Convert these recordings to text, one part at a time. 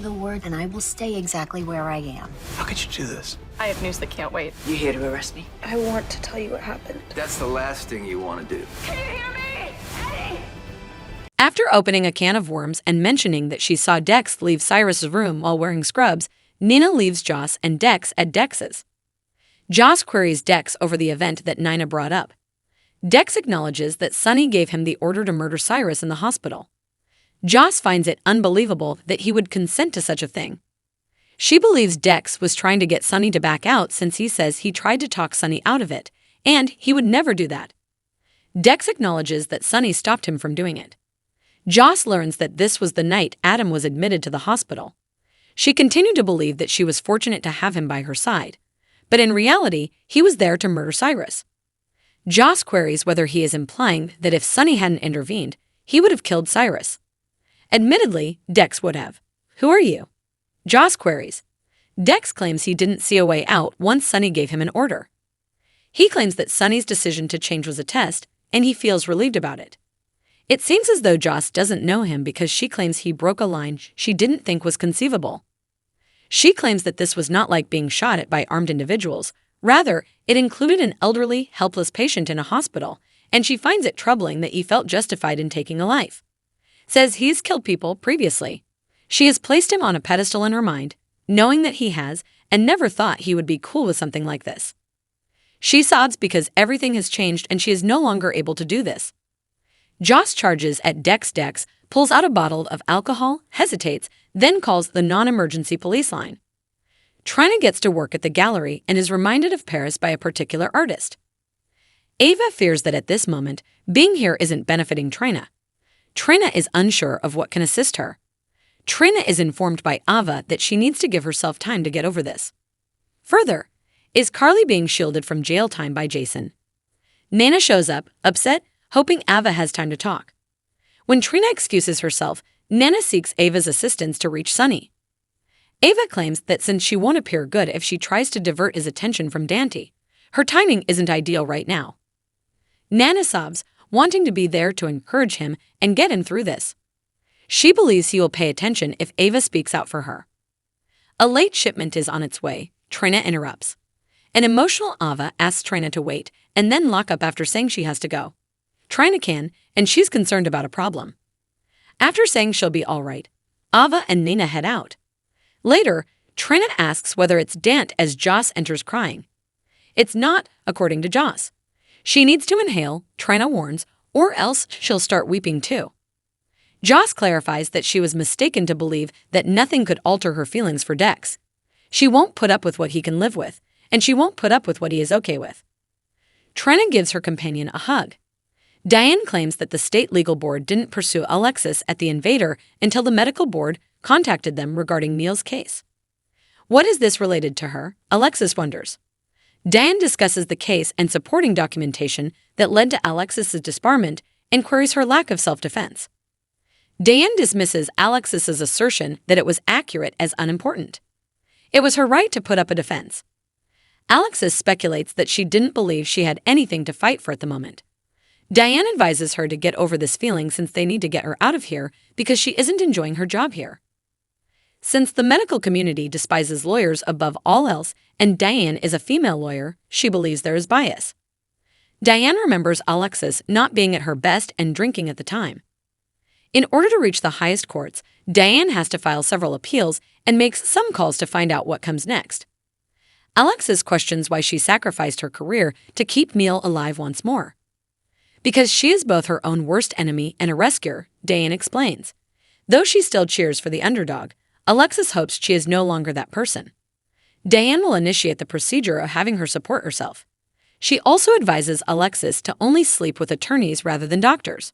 The word, and I will stay exactly where I am. How could you do this? I have news that can't wait. You here to arrest me? I want to tell you what happened. That's the last thing you want to do. Can you hear me? Eddie! After opening a can of worms and mentioning that she saw Dex leave Cyrus's room while wearing scrubs, Nina leaves Joss and Dex at Dex's. Joss queries Dex over the event that Nina brought up. Dex acknowledges that Sonny gave him the order to murder Cyrus in the hospital. Joss finds it unbelievable that he would consent to such a thing. She believes Dex was trying to get Sonny to back out since he says he tried to talk Sonny out of it, and he would never do that. Dex acknowledges that Sonny stopped him from doing it. Joss learns that this was the night Adam was admitted to the hospital. She continued to believe that she was fortunate to have him by her side, but in reality, he was there to murder Cyrus. Joss queries whether he is implying that if Sonny hadn't intervened, he would have killed Cyrus. Admittedly, Dex would have. Who are you? Joss queries. Dex claims he didn't see a way out once Sonny gave him an order. He claims that Sonny's decision to change was a test, and he feels relieved about it. It seems as though Joss doesn't know him because she claims he broke a line she didn't think was conceivable. She claims that this was not like being shot at by armed individuals. Rather, it included an elderly, helpless patient in a hospital, and she finds it troubling that he felt justified in taking a life. Says he's killed people previously. She has placed him on a pedestal in her mind, knowing that he has, and never thought he would be cool with something like this. She sobs because everything has changed and she is no longer able to do this. Joss charges at Dex. Dex pulls out a bottle of alcohol, hesitates, then calls the non-emergency police line. Trina gets to work at the gallery and is reminded of Paris by a particular artist. Ava fears that at this moment, being here isn't benefiting Trina. Trina is unsure of what can assist her. Trina is informed by Ava that she needs to give herself time to get over this. Further, is Carly being shielded from jail time by Jason? Nana shows up, upset, hoping Ava has time to talk. When Trina excuses herself, Nana seeks Ava's assistance to reach Sonny. Ava claims that since she won't appear good if she tries to divert his attention from Dante, her timing isn't ideal right now. Nana sobs, wanting to be there to encourage him and get him through this. She believes he will pay attention if Ava speaks out for her. A late shipment is on its way. Trina interrupts. An emotional Ava asks Trina to wait and then lock up after saying she has to go. Trina can, and she's concerned about a problem. After saying she'll be all right, Ava and Nina head out. Later, Trina asks whether it's Dant as Joss enters crying. It's not, according to Joss. She needs to inhale, Trina warns, or else she'll start weeping too. Joss clarifies that she was mistaken to believe that nothing could alter her feelings for Dex. She won't put up with what he can live with, and she won't put up with what he is okay with. Trina gives her companion a hug. Diane claims that the state legal board didn't pursue Alexis at the invader until the medical board contacted them regarding Neil's case. What is this related to her? Alexis wonders. Diane discusses the case and supporting documentation that led to Alexis's disbarment and queries her lack of self-defense. Diane dismisses Alexis's assertion that it was accurate as unimportant. It was her right to put up a defense. Alexis speculates that she didn't believe she had anything to fight for at the moment. Diane advises her to get over this feeling since they need to get her out of here because she isn't enjoying her job here. Since the medical community despises lawyers above all else and Diane is a female lawyer, she believes there is bias. Diane remembers Alexis not being at her best and drinking at the time. In order to reach the highest courts, Diane has to file several appeals and makes some calls to find out what comes next. Alexis questions why she sacrificed her career to keep Neil alive once more. Because she is both her own worst enemy and a rescuer, Diane explains. Though she still cheers for the underdog, Alexis hopes she is no longer that person. Diane will initiate the procedure of having her support herself. She also advises Alexis to only sleep with attorneys rather than doctors.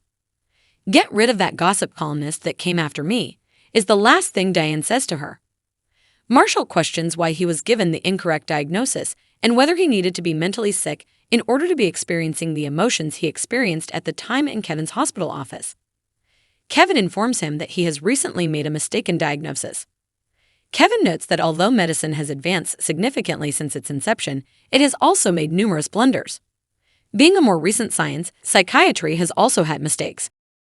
"Get rid of that gossip columnist that came after me," is the last thing Diane says to her. Marshall questions why he was given the incorrect diagnosis and whether he needed to be mentally sick in order to be experiencing the emotions he experienced at the time in Kevin's hospital office. Kevin informs him that he has recently made a mistaken diagnosis. Kevin notes that although medicine has advanced significantly since its inception, it has also made numerous blunders. Being a more recent science, psychiatry has also had mistakes.